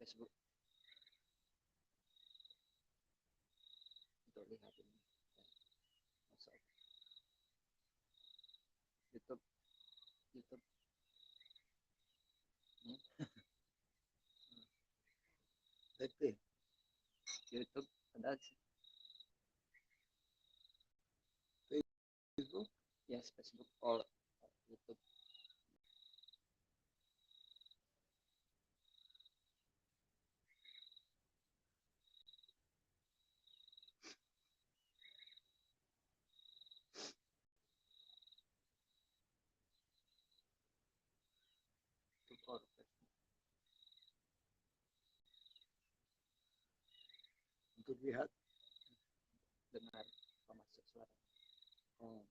Facebook untuk lihat ini. Masuk YouTube, YouTube, YouTube ada sih. Facebook? Yes, Facebook or YouTube. YouTube or Facebook. Untuk lihat Dengar masuk suara. oh,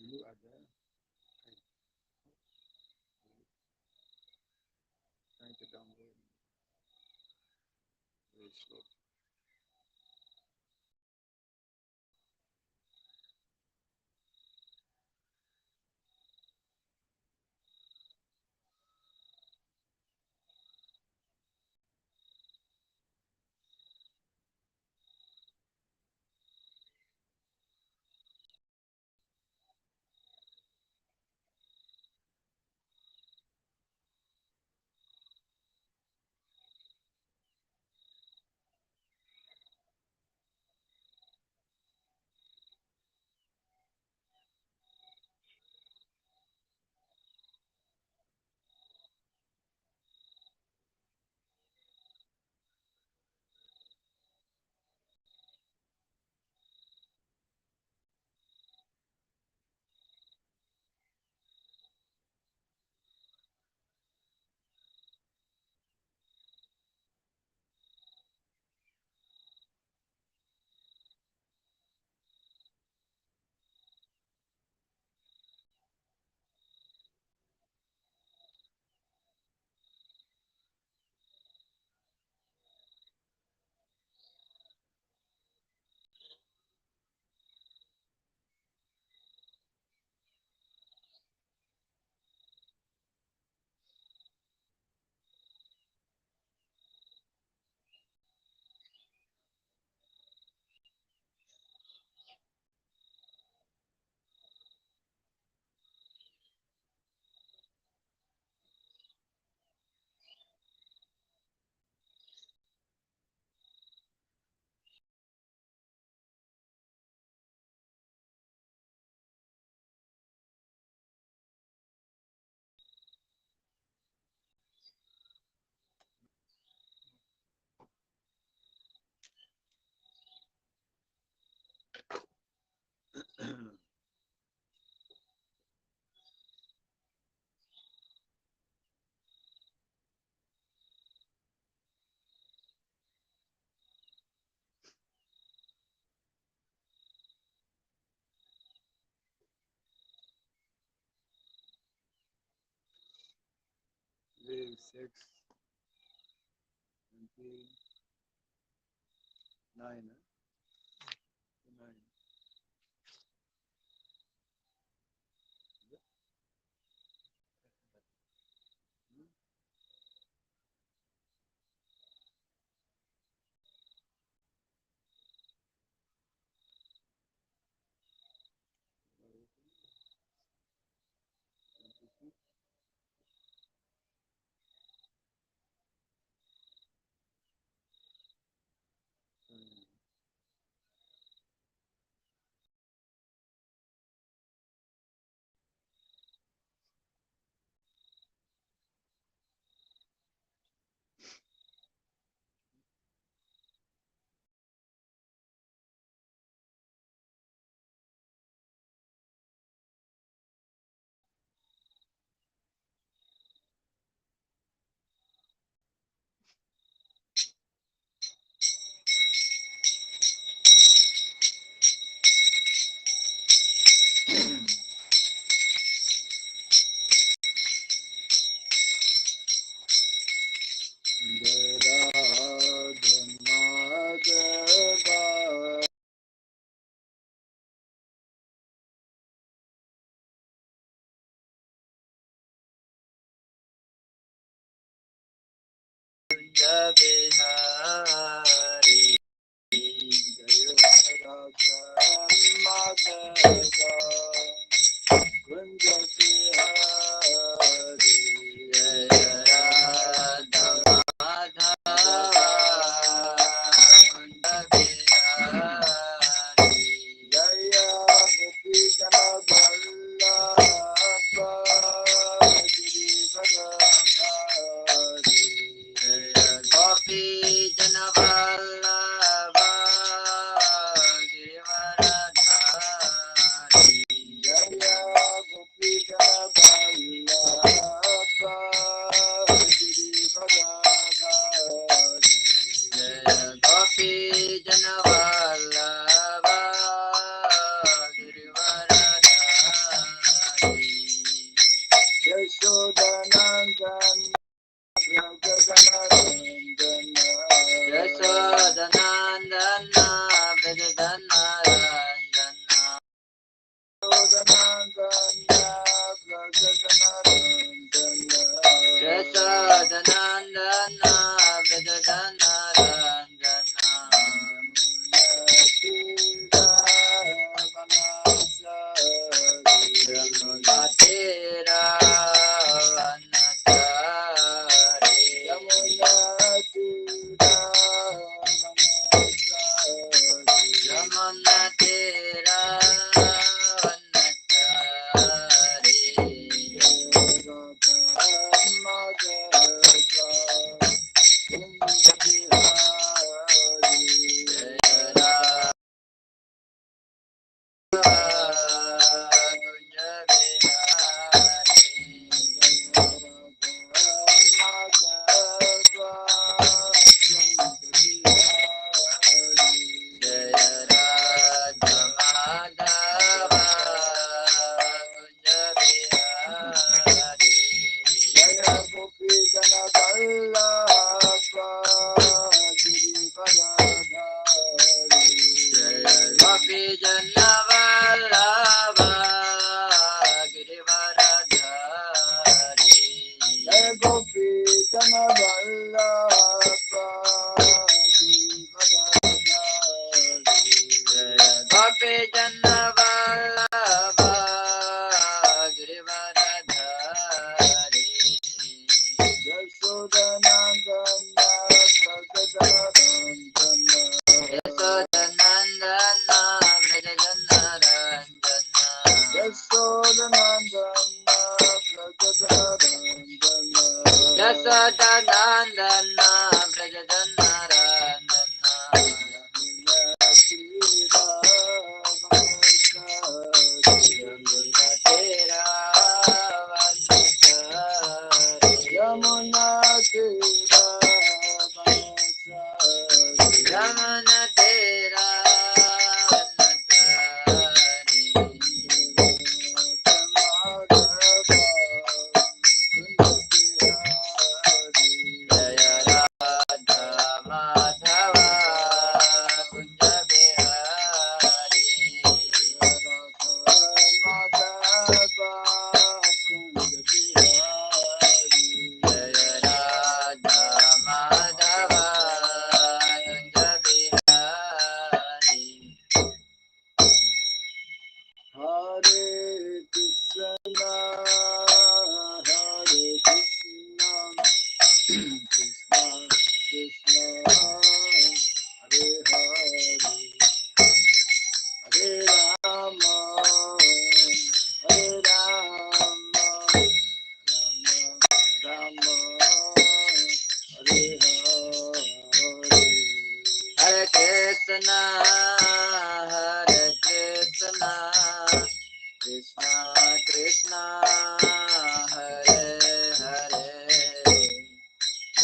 dulu ada trying to download very slow. 3, 6, 29, 9.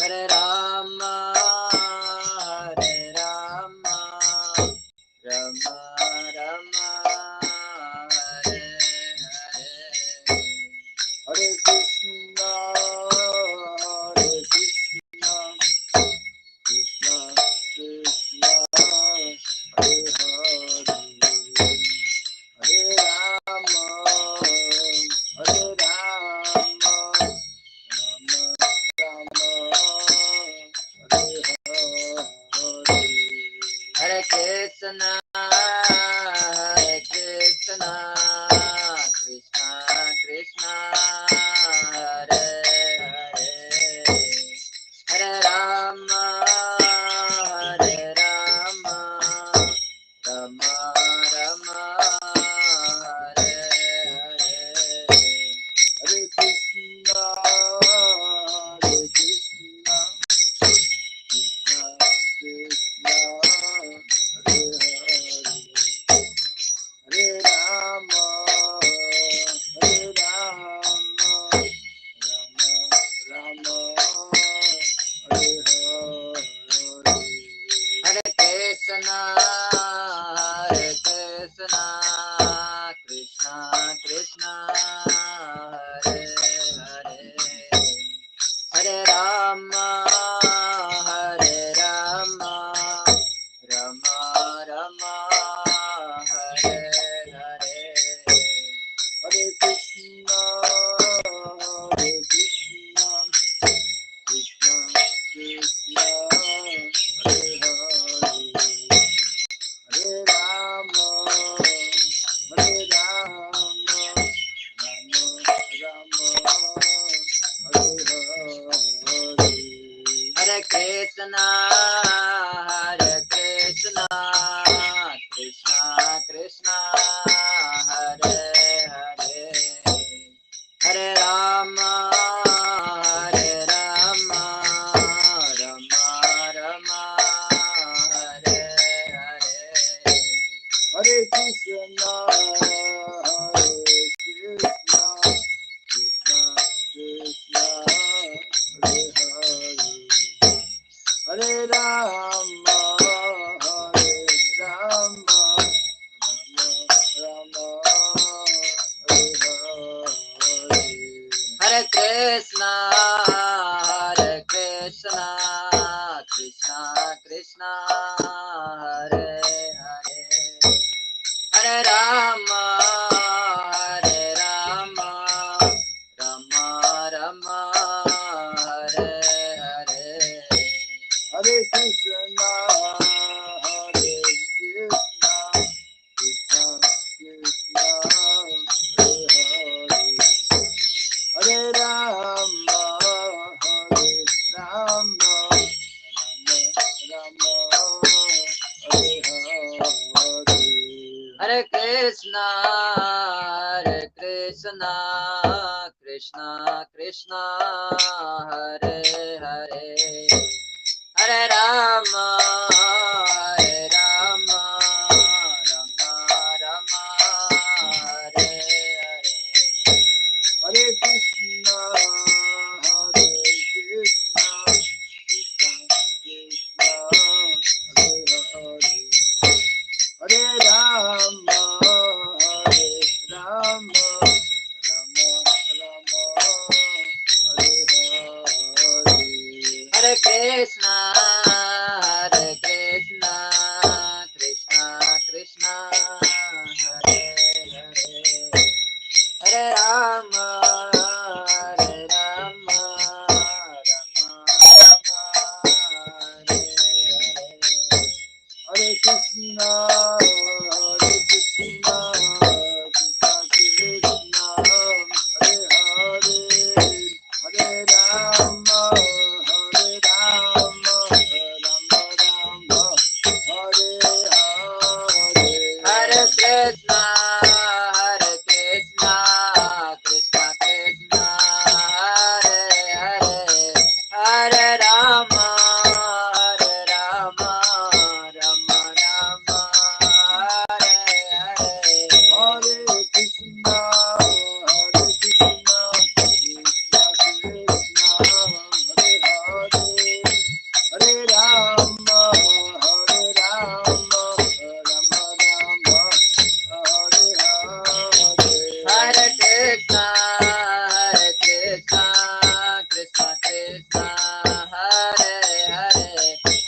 Hare Rama, Hare Rama, Rama Rama, Hare Hare. Hare Krishna, Hare Krishna, Krishna Krishna, Hare Hare, Hare Rama, Hare Rama, Rama Rama, Hare Hare. Hare Krishna, Hare Krishna, Krishna Krishna, Hare Hare, Hare Rama, Hare Rama, Rama Rama, Hare Hare. Hare Krishna, Hare Krishna, Krishna Krishna, Hare Hare, Hare Rama, Hare Rama, Rama Rama, Hare Hare. Hare Krishna, Hare Krishna, Krishna Krishna, Hare Hare, Hare Rama, Hare Rama, Rama Rama, Hare Hare. Hare Krishna, Hare Krishna, Krishna Krishna, Hare Hare, Hare Rama, Hare Rama, Rama Rama, Hare Hare. Hare Krishna, Hare Krishna, Krishna Krishna, Hare Hare, Hare Rama, Hare Rama, Rama Rama, Hare Hare. Hare Krishna, Hare Krishna, Krishna Krishna, Hare Hare, Hare Rama, Hare Rama, Rama Rama, Hare Hare. Hare Krishna, Hare Krishna, Krishna Krishna, Hare Hare, Hare Rama, Hare Rama, Rama Rama, Hare Hare. Hare Krishna, Hare Krishna, Krishna Krishna, Hare Hare, Hare Rama, Hare Rama, Rama Rama, Hare Hare. Hare Krishna, Hare Krishna, Krishna Krishna, Hare Hare, Hare Rama, Hare Rama, Rama Rama, Hare Hare. Hare Krishna, Hare Krishna, Krishna Krishna, Hare Hare, Hare Rama, Hare Rama, Rama Rama, Hare Hare. Hare Krishna, Hare Krishna, Krishna Krishna, Hare Hare, Hare Rama, Hare Rama, Rama Rama, Hare Hare. Hare Krishna, Hare Krishna, Krishna Krishna, Hare Hare, Hare Rama, Hare Rama, Krishna, Hare Hare,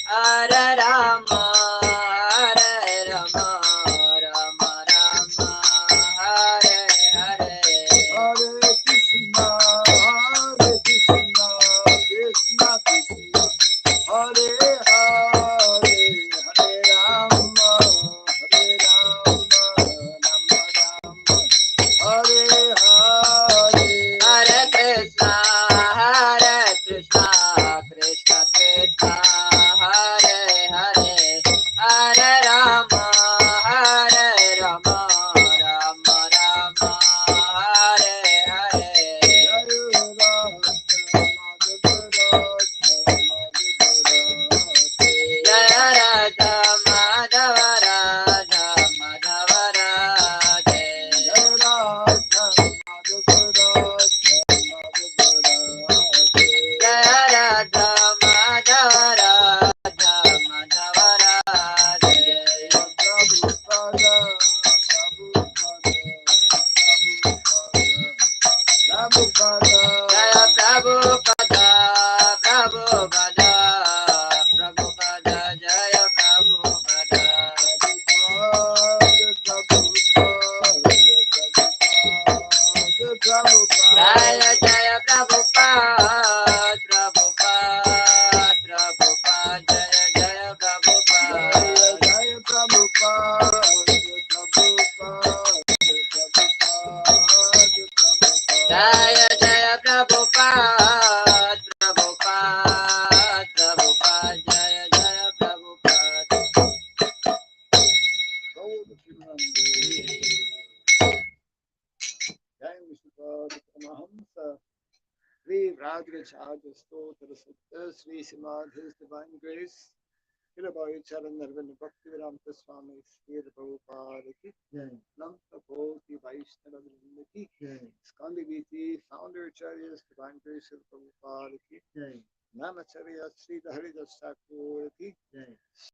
Hare Rama, Hare Rama, Rama Rama, Hare Hare. Hare Krishna, Krishna Krishna, Hare Hare, Hare Rama, Hare Rama, Rama Rama, Hare Hare. Hare Krishna, Krishna Krishna, Hare Hare, Hare Rama, Rama Rama, Hare Hare. Jaya Radha Madhava Radha Madhava Radhe. Jaya Radha Madhava Radha Madhava Radhe. Jaya Prabhupada, Prabhupada, Prabhupada, Jaya Prabhupada. Jaya Jaya Prabhupada, Prabhupada, Prabhupada, Jaya Jaya Prabhupada. Jaya Jaya Prabhupada, Prabhupada, Prabhupada, Jaya Jaya Prabhupada. Jai Vishnupada Paramahamsa, Sri Radhacharya Stotra Sutta, Sri Srimad, His Divine Grace, Hilabai Charan Narvin Bhaktivedanta Swami, Sri Prabhupada Ki, Nanta Koti Vaishnava Vrinda Ki, Skandi Viti, Founder Acharyas, Divine Grace Sri Prabhupada Ki, Namacharya Sri Haridas Thakur Ki,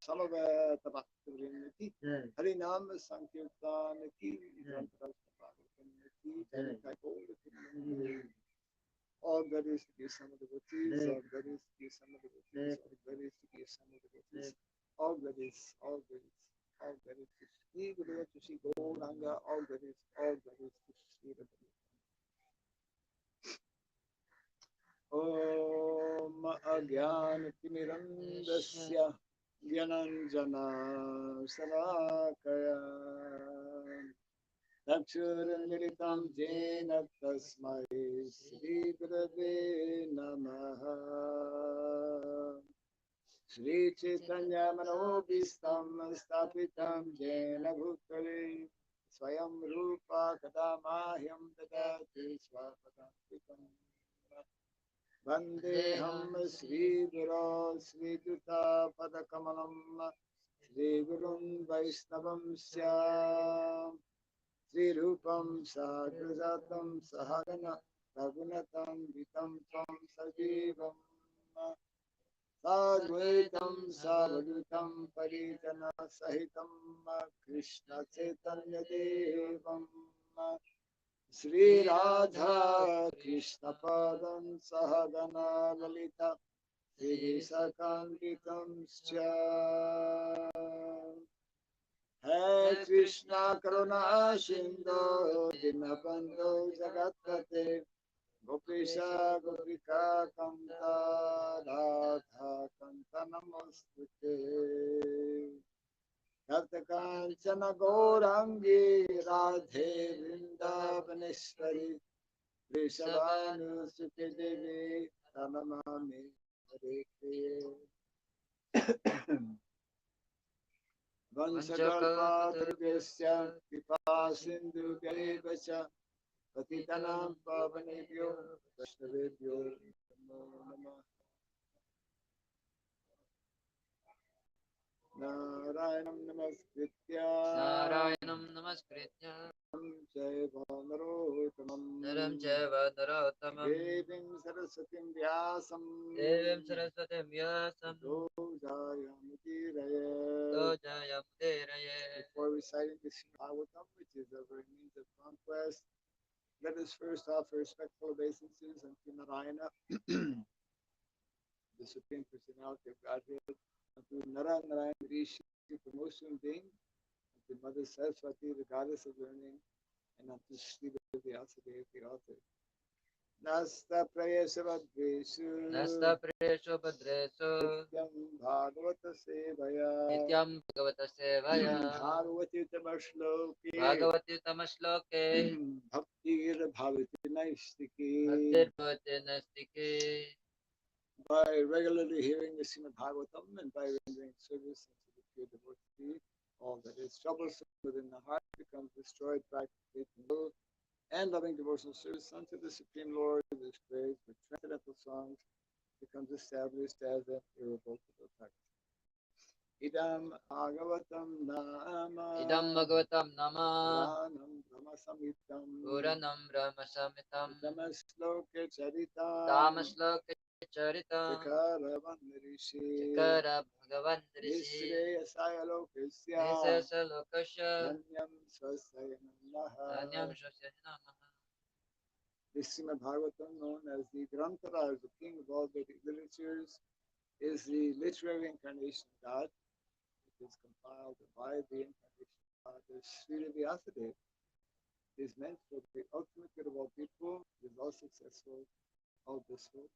Samaveta Bhakti Vrinda Ki, Harinam Sankirtan Ki, all that is to give some of the devotees, all that is to give some of the devotees, all that is to give some of the devotees, all that is, all that is, all that is to see the way to see Gauranga, all that is to see the way. Om Agyanatimirandasya Gyananjana Salakaya Dakshurandiritam Jena Tasmai Sri Gurave Namaha Sri Chaitanya Manobhistam Stapitam Jena Bhutale Swayam Rupa Kadamahyam Dadati Swapadantikam Vandeham Sri Guru Sri Juta Padakamalam Sri Gurun Vaishnavam Syam Sri Rupam Sagrajatam Sahagana Raghunatam Vitam Tvam Sajivam Sadvaitam Savadutam Parijana Sahitam Krishna Chaitanya Devam Sri Radha Krishna Padam Sahagana Lalita Sri Sakanditam Sya Hare Krishna Karuna Sindhu Dinabandhu Jagatpate Gopesha Gopika Kanta Radha Kanta Namostute Tapta Kanchana Gaurangi Radhe Vrindavaneshwari Vrishabhanusuti Devi Tamamami Hare Vansakalpatarubhyasya Kripa Sindhu Vyaivacha Patitanam Pavanebhyo Vaishnavebhyo Namo Namah Narayanam Namaskritya Narayanam Namaskritya Jaiva Narottamam Naram Jaiva Narotamam Devim Saraswatim Vyasam Devim Saraswatim Vyasam Dojayamudiraye. Dojaya Mudiraye. Before reciting the Bhagavatam, which is a very means of conquest, let us first offer respectful obeisances unto Narayana, the Supreme Personality of Godhead, unto Narayan Rishi, the most human being, unto Mother Saraswati, the goddess of learning, and unto Sri Vyasadeva, the author. Nasta Prayasavadvesu Nasta Presho Badresu Nityam Bhagavata Sevaya Nityam Bhagavata Sevaya Bhagavati Tamashloke Bhagavati Tamashloke Bhaktir Bhavati Naistiki. Bhaktir Bhavati Nastike. By regularly hearing the Srimad Bhagavatam and by rendering service unto the pure devotee, all that is troublesome within the heart becomes destroyed, practically and loving devotional service unto the Supreme Lord is praised with transcendental songs becomes established as an irrevocable fact. Idam Bhagavatam Nama Idam Bhagavatam Nama Puranam Brahma Samitam Puranam Brahma Samitam Dhamasloke Charitam Tamasloka Charitam Chakara Vandrishi Chakara Bhagavan Rishi Nisreyasaya Lokasya Nisesa Lokasha Nanyam Swasaya Namaha. Nanyam Shasya Namaha. The Srimad Bhagavatam, known as the Granthara, the king of all Vedic literatures, is the literary incarnation of God. It is compiled by the incarnation of God as Sri Vyasadeva. It is meant for the ultimate good of all people. It is all successful, all blissful,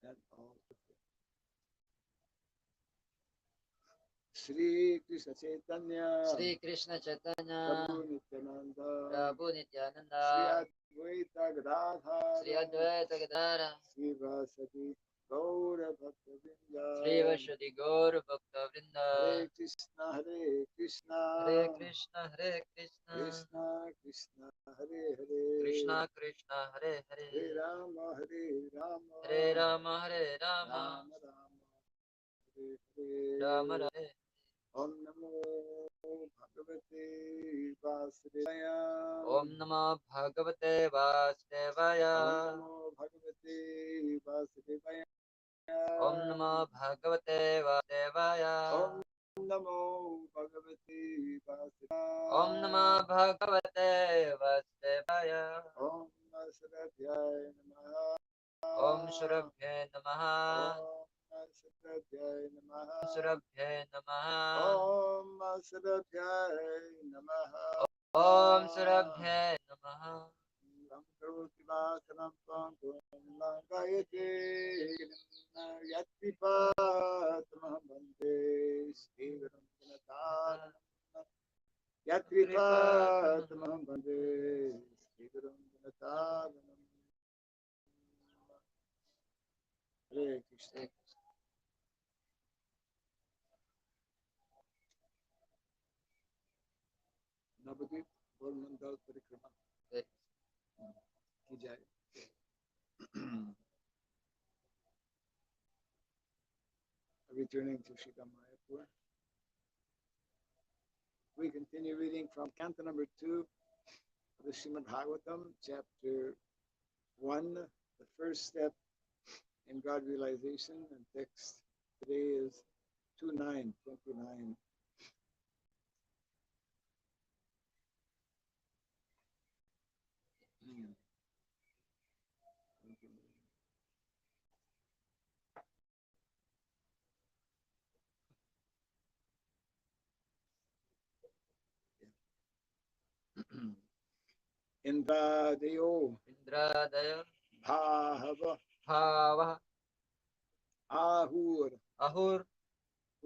and all perfect. Sri Krishna Chaitanya, Sri Krishna Chaitanya Prabhu Nityananda, Prabhu Sri Nityananda Advaita Gadadhara, Sri Advaita Gadara Sri Vasadi Gaura Bhakta Sri Vrinda, Vashadi Gaur Bhakta Vrinda Hare Krishna, Hare Krishna, Hare Krishna Hare Krishna Krishna Krishna, Hare Hare, Krishna Krishna Hare Hare Hare Rama, Hare Rama, Hare Rama Hare Rama Rama Rama, Hare Hare, Rama Hare Om Namo Bhagavate Vasudevaya, Om Namo Bhagavate Vasudevaya Om Namo Bhagavate Vasudevaya, Om Namo Bhagavate Vasudevaya Om Namo Bhagavate Vasudevaya, Om Namo Bhagavate Vasudevaya Om Sarabhyaya Namaha, Om Surabhye Namaha Om Sarabhyaya Namaha, Surabhye Namaha Om Sarabhyaya Namaha, Om Surabhye Namaha Ram Karoti Vasanam Tvam Langayate Yatripatamaham Bande Sri Gurum Yatripatamaham Bande Sri Gurum Hare Krishna. Navadip Golmandal Parikrama ki jai. Returning to Shri Mayapur, we continue reading from canto number 2 of the Srimad Bhagavatam, chapter 1, the first step in God realization, and text today is 2929. Indradayo Indradaya Bhava Bhava Ahur Ahur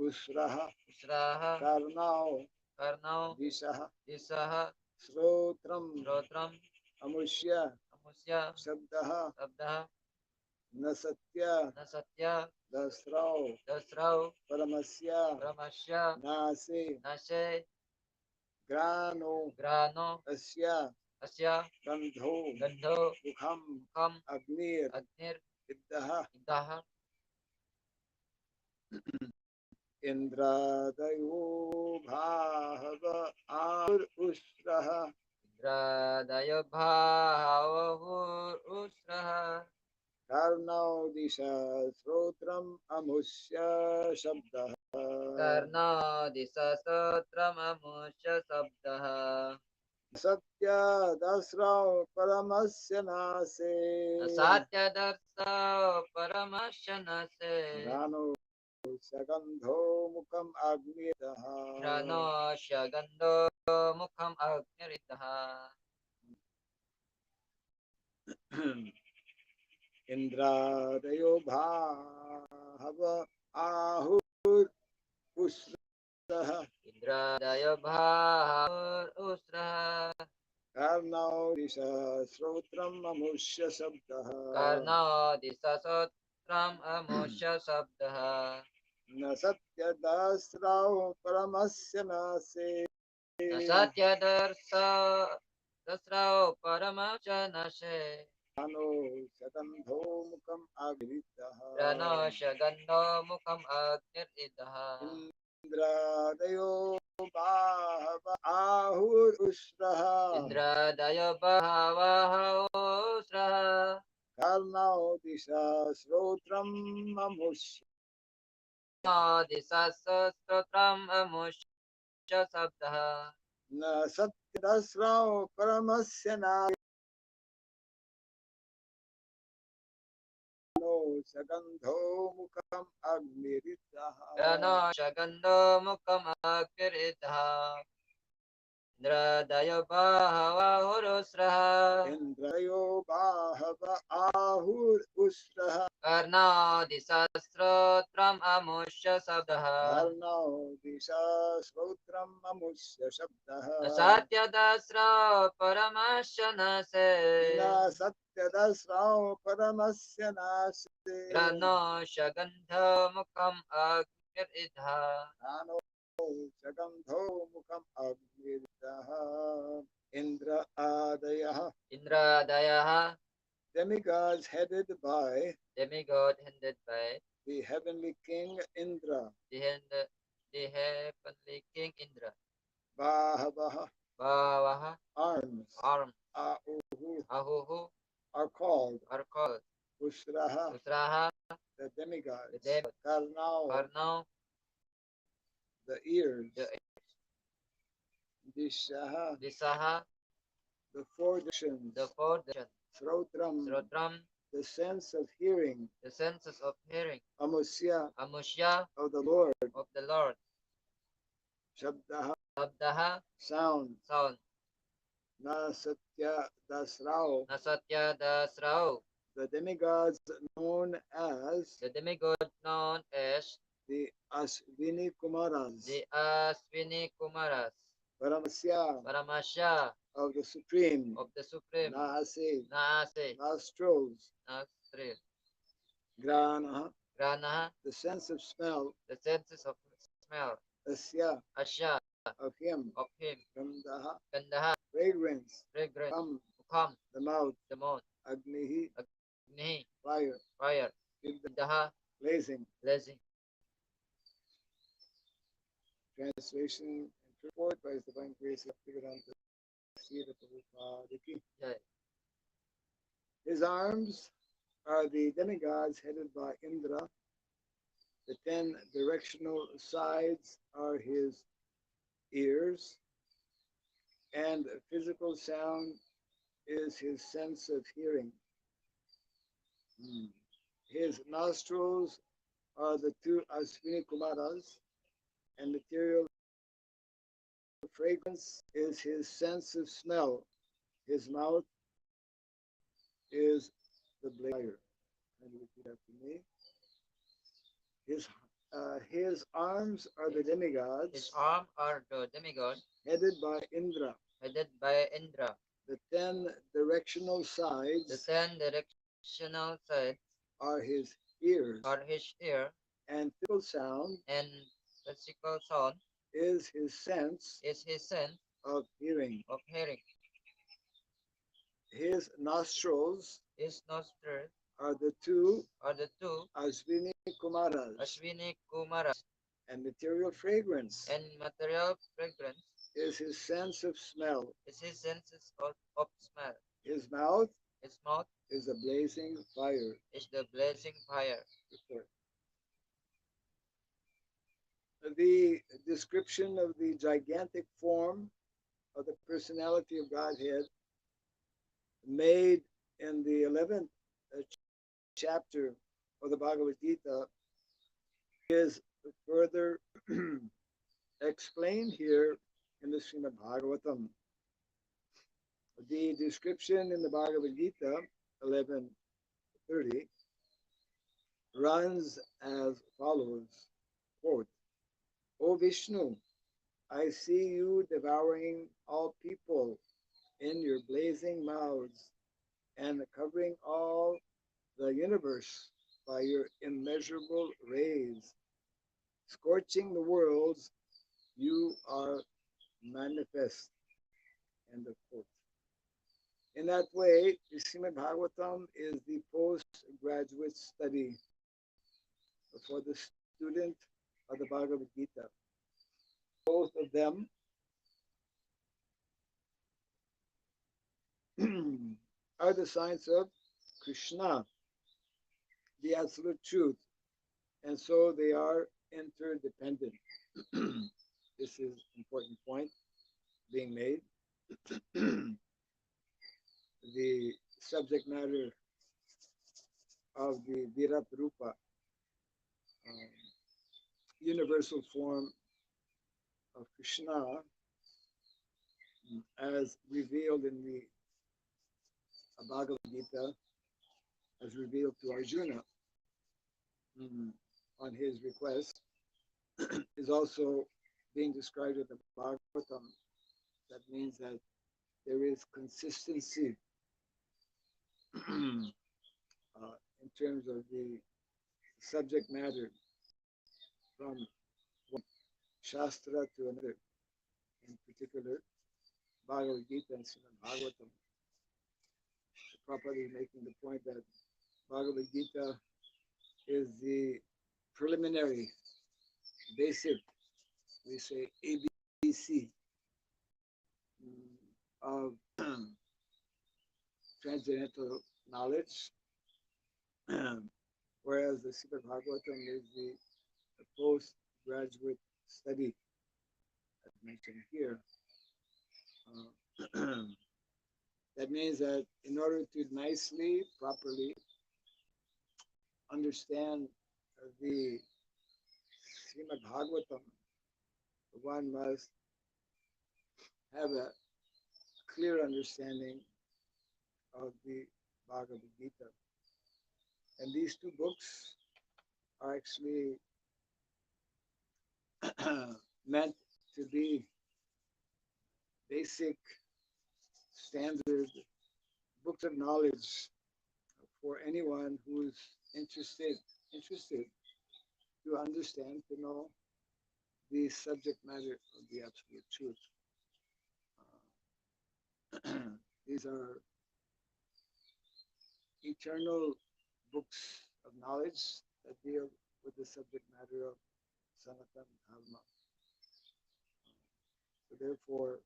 Usraha Usraha Karnao Karnao Dishaha Disaha Srotram Shrotram Amushya Amusya Shabdaha Sabdaha Nasatya Nasatya Dasrao Dasrau Paramasya Brahmasya Nase Nase Grano Grano Asya Asya Gandho Gandho Mukham Kam Agnir Agnir Viddaha Idaha Indradayo Bhava Ahur Usraha Indradaya Bhavahur Usraha Karnao Disha Srotram Amusya Shabdaha Karna Disasotram Amusya Sabdaha Satya dasrao paramasya nase. Satya darsa paramasyanase. Rano sagandho mukam agnidaha. Rano shagando mukham agniritha. Indradayo bhava ahur usraha. Indradaya bhavur usraha. Karnao disha srotram amushya sabdaha. Karna disasotram amusha sabdaha. Na satya dasrao paramasya nase. Satya darsa dasrao paramasyanase. Rano sagandho mukam agnidaha. Rano shagando mukham agniritha. Indradayo bhava ahur usraha. Indradaya bhavaha usraha. Karnao disha srotram amushya. Disasotram amusha sabdaha. Na satya dasrao paramasya nase. Sagandho mukam agniritah. Rano shagando mukham agniritha. Indradaya bhava urusraha. Indrayo bahava ahur usraha. Karna disasrotram amusha sabdaha. Karnao disha srotram amusya shabdaha. Satya dasra paramasyanase. Na satya dasrao paramasya nase. Rano shagandha mukham agniritha. Rano sagandho mukam agniritah. Indra adayah. Indradaya Demigods headed by demigod headed by the heavenly king Indra. the heavenly king Indra. Bahavaha Bhavaha arms. arm Ahuhu ahuhu are called. are called. Usraha Usraha the demigods. the demigod. Karnao Karnao the ears. the Dishaha Disaha the four directions. the four directions. Srotram Srotram the sense of hearing. the senses of hearing. Amusya Amusya of the Lord. of the Lord. Shabdaha Sabdaha sound. sound. Na satya dasrao Nasatya dasrao the demigods known as the demigod known as the Ashvini Kumaras. the Aswini Kumaras. Paramasya Paramasya of the Supreme. of the Supreme. Naase Naase nostrils. Nostril. Granaha Granaha the sense of smell. the senses of smell. Asya Asya of him. of him. Gandaha Gandaha fragrance. fragrance. Come Mukham the mouth. the mouth. Agnihi Agni fire. fire. Vidya Viddaha blazing. blazing. Translation and report by His Divine Grace of Bhagavatam. Jai. His arms are the demigods headed by Indra. The 10 directional sides are his ears, and physical sound is his sense of hearing. His nostrils are the two Ashwini Kumaras, and material fragrance is his sense of smell. His mouth is the blazer. Can you repeat after me? His arms are the demigods. His arm are the demigod Headed by Indra. headed by Indra. The 10 directional The sides 10 directional sides are his ears. are his ear, And physical sound and physical sound is his sense is his sense of hearing. of hearing. His nostrils His nostrils are the two are the two Ashwini Kumaras. Ashwini Kumaras, And material fragrance and material fragrance is his sense of smell. is his senses of smell. His mouth His mouth is a blazing fire. is the blazing fire. The description of the gigantic form of the personality of Godhead made in the 11th chapter of the Bhagavad Gita is further explained here in the Srimad Bhagavatam. The description in the Bhagavad Gita 11:30 runs as follows, quote, O Vishnu, I see you devouring all people in your blazing mouths and covering all the universe by your immeasurable rays. Scorching the worlds, you are manifest. End of quote. In that way, the Srimad Bhagavatam is the postgraduate study for the student of the Bhagavad Gita. Both of them are the science of Krishna, the absolute truth, and so they are interdependent. This is an important point being made. The subject matter of the Virat Rupa, universal form of Krishna, as revealed in the Bhagavad Gita, as revealed to Arjuna on his request, is also being described in the Bhagavatam. That means that there is consistency in terms of the subject matter from one Shastra to another, in particular Bhagavad Gita and Srimad Bhagavatam. Prabhupada is making the point that Bhagavad Gita is the preliminary, basic, we say ABC of transcendental knowledge, whereas the Srimad Bhagavatam is the postgraduate study, as mentioned here. That means that in order to nicely, properly understand the Srimad Bhagavatam, one must have a clear understanding of the Bhagavad Gita. And these two books are actually meant to be basic, standard books of knowledge for anyone who's interested to understand, to know the subject matter of the absolute truth. These are eternal books of knowledge that deal with the subject matter of Sanatana Dharma. So therefore,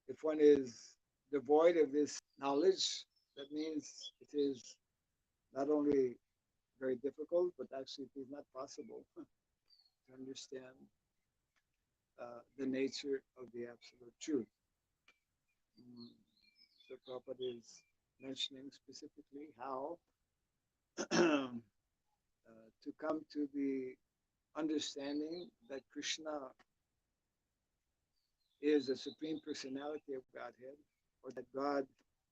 if one is devoid of this knowledge, that means it is not only very difficult, but actually it is not possible to understand the nature of the absolute truth. So Prabhupada is mentioning specifically how to come to the understanding that Krishna is the Supreme Personality of Godhead, or that God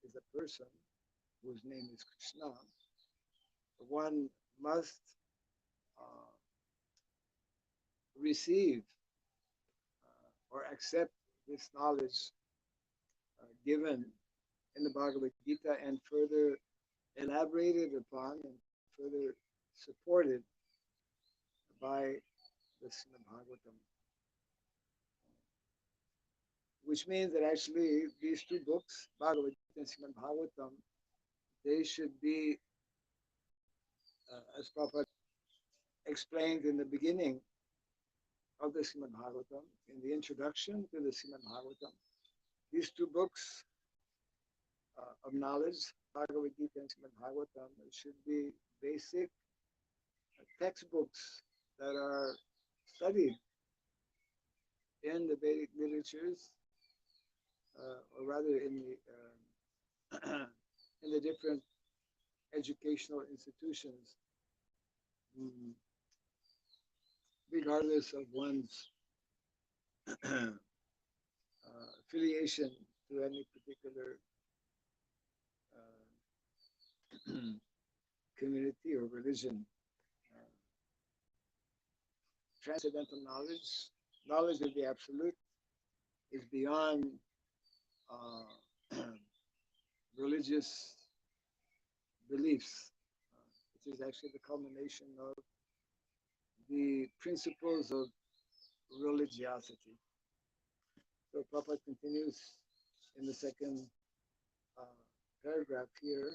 is a person whose name is Krishna. One must receive or accept this knowledge given in the Bhagavad Gita and further elaborated upon and further supported by the Srimad Bhagavatam. Which means that actually these two books, Bhagavad Gita and Srimad Bhagavatam, they should be, as Prabhupada explained in the beginning of the Srimad Bhagavatam, in the introduction to the Srimad Bhagavatam, these two books of knowledge, Bhagavad Gita and Srimad Bhagavatam, should be basic textbooks that are studied in the Vedic literatures, or rather in the different educational institutions, mm, regardless of one's affiliation to any particular community or religion. Uh, Transcendental knowledge, knowledge of the absolute, is beyond religious beliefs, which is actually the culmination of the principles of religiosity. So Prabhupada continues in the second paragraph here.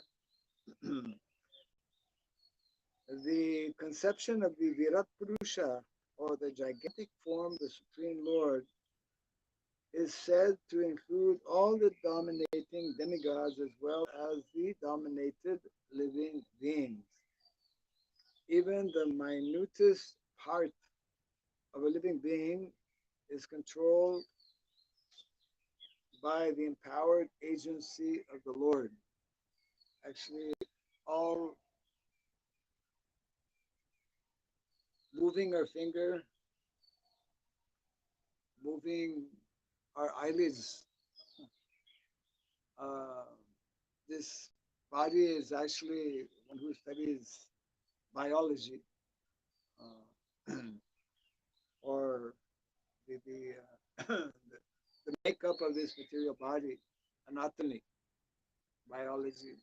The conception of the Virat Purusha, or the gigantic form of the Supreme Lord, is said to include all the dominating demigods as well as the dominated living beings. Even the minutest part of a living being is controlled by the empowered agency of the Lord. Actually, all moving our finger, moving our eyelids, this body is actually, one who studies biology, or the makeup of this material body, anatomy, biology.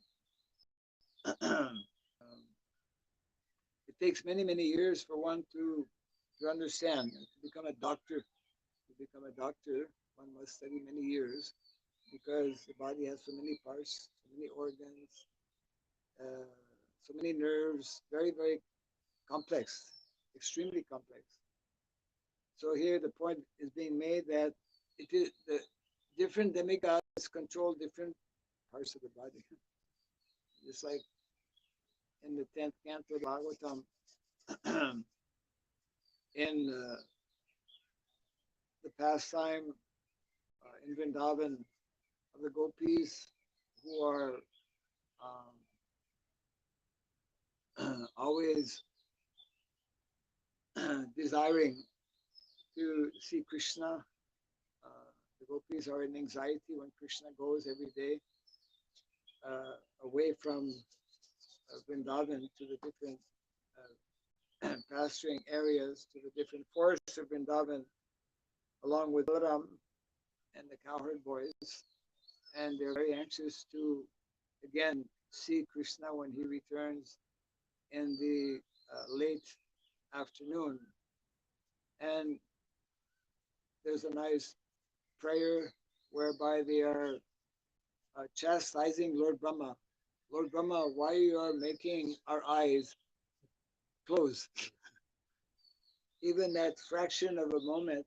It takes many, many years for one to understand. To become a doctor, one must study many years because the body has so many parts, so many organs, so many nerves, very, very complex, extremely complex. So here the point is being made that it is the different demigods control different parts of the body. Just like in the 10th canto of Bhagavatam, in the pastime in Vrindavan of the gopis who are always desiring to see Krishna. The gopis are in anxiety when Krishna goes every day away from Vrindavan to the different pasturing areas, to the different forests of Vrindavan, along with Balaram and the cowherd boys. And they're very anxious to again see Krishna when he returns in the late afternoon. And there's a nice prayer whereby they are chastising Lord Brahma. Lord Brahma, why you are making our eyes close? Even that fraction of a moment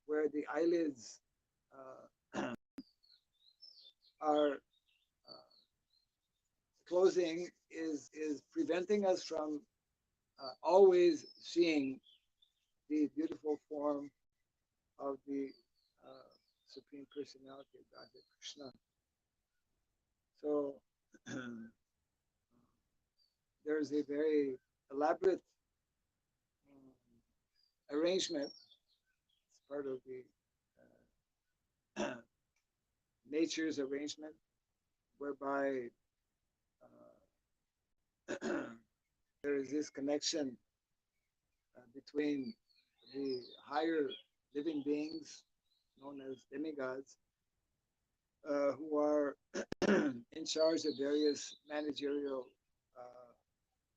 where the eyelids are closing is preventing us from always seeing the beautiful form of the Supreme Personality of Godhead, Krishna. So there's a very elaborate arrangement. It's part of the nature's arrangement, whereby there is this connection between the higher living beings known as demigods, who are in charge of various managerial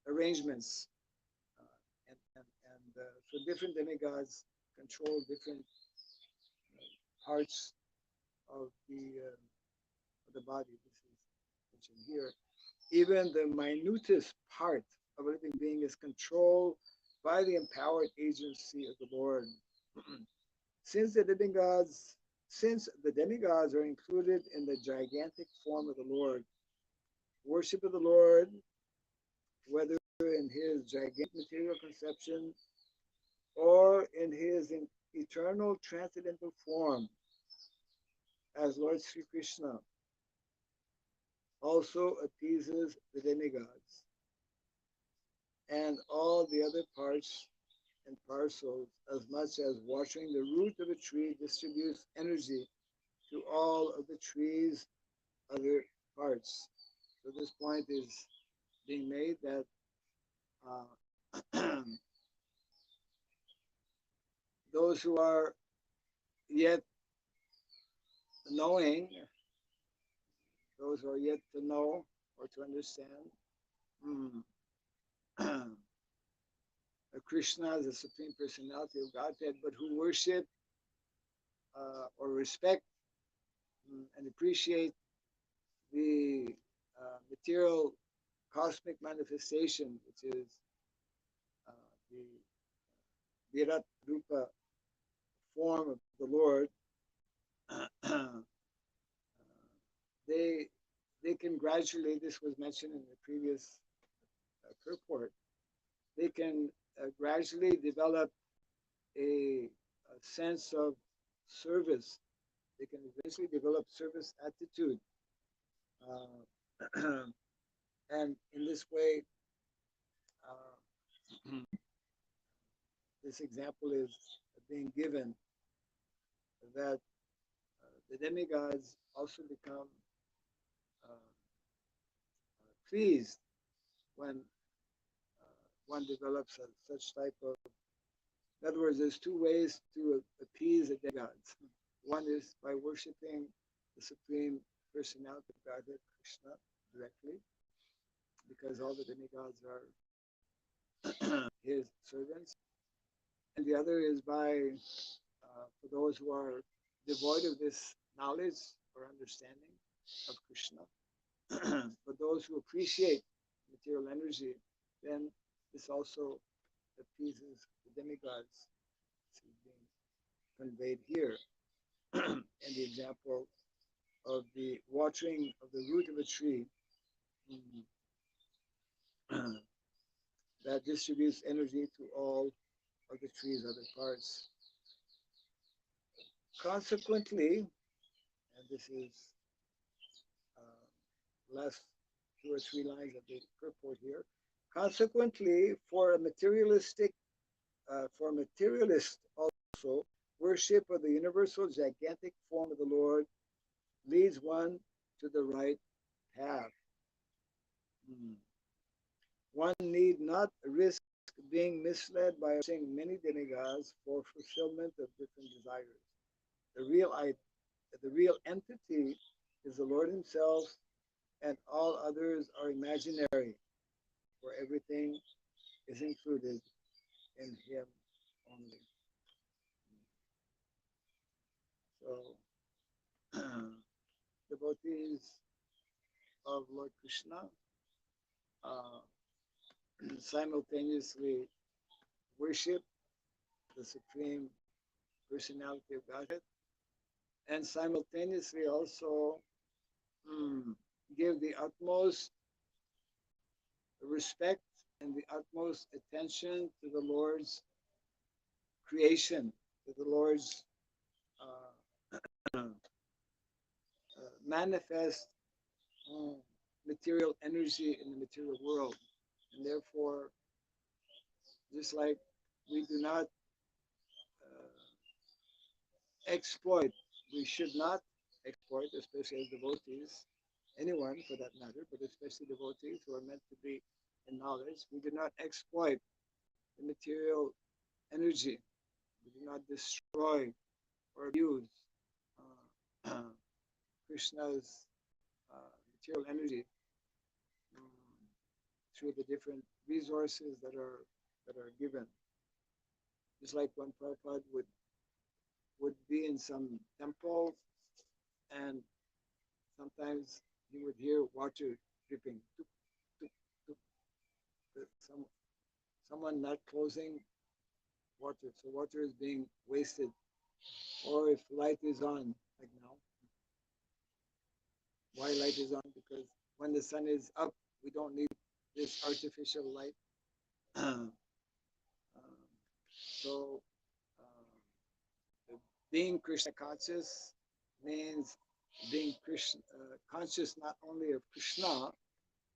arrangements. So different demigods control different parts of the body. This is mentioned here. Even the minutest part of a living being is controlled by the empowered agency of the Lord. Since the demigods are included in the gigantic form of the Lord, worship of the Lord, whether in his gigantic material conception or in his eternal transcendental form as Lord Sri Krishna, also appeases the demigods and all the other parts and parcels, as much as watering the root of a tree distributes energy to all of the tree's other parts. So this point is being made that those who are yet knowing, those who are yet to know or to understand Krishna as the Supreme Personality of Godhead, but who worship or respect and appreciate the material cosmic manifestation, which is the Virat Rupa form of the Lord, they can gradually, this was mentioned in the previous purport, they can gradually develop a sense of service. They can eventually develop service attitude. And in this way, this example is being given that the demigods also become pleased when one develops such type of. In other words, there's two ways to appease the demigods. One is by worshiping the Supreme Personality of Godhead, Krishna, directly, because all the demigods are his servants. And the other is by, for those who are devoid of this knowledge or understanding of Krishna, for those who appreciate material energy, then this also appeases the demigods. This is being conveyed here. And the example of the watering of the root of a tree that distributes energy to all of the tree's other parts. Consequently, and this is last 2 or 3 lines of the purport here. Consequently, for a materialist also, worship of the universal gigantic form of the Lord leads one to the right path. One need not risk being misled by seeing many demigods for fulfillment of different desires. The real entity is the Lord Himself, and all others are imaginary, for everything is included in Him only. So, devotees of Lord Krishna simultaneously worship the Supreme Personality of Godhead, and simultaneously also give the utmost respect and the utmost attention to the Lord's creation, to the Lord's manifest material energy in the material world. And therefore, just like we do not exploit, we should not exploit, especially as devotees, anyone for that matter, but especially devotees who are meant to be in knowledge, we do not exploit the material energy. We do not destroy or abuse Krishna's material energy through the different resources that are given. Just like when Prabhupada would be in some temple, and sometimes he would hear water dripping. Someone not closing water, so water is being wasted. Or if light is on, like now. Why light is on? Because when the sun is up, we don't need this artificial light. So, being Krishna conscious means being Krishna conscious not only of Krishna,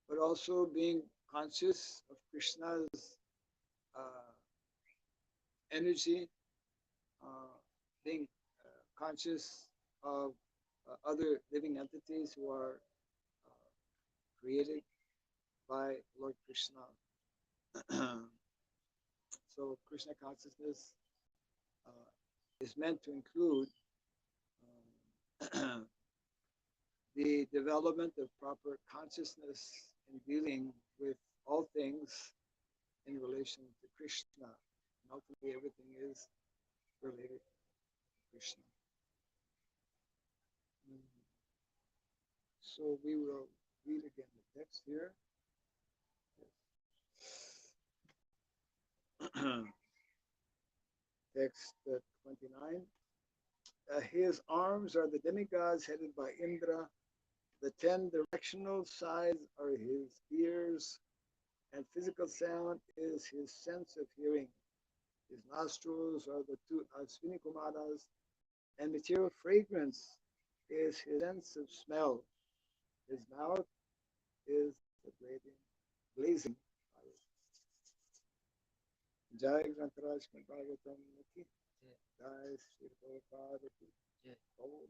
but also being conscious of Krishna's uh, energy, uh, being conscious of other living entities who are created by Lord Krishna. So Krishna consciousness uh, is meant to include the development of proper consciousness in dealing with all things in relation to Krishna. And ultimately, everything is related to Krishna. So we will read again the text here. Text 29. His arms are the demigods headed by Indra. The 10 directional sides are his ears, and physical sound is his sense of hearing. His nostrils are the two Aswini Kumaras, and material fragrance is his sense of smell. His mouth is the blazing fire. Jai Grantaraj Bhagavatam Ki Jai. Jai Sri Prabhupada Ki Jai. Gaurav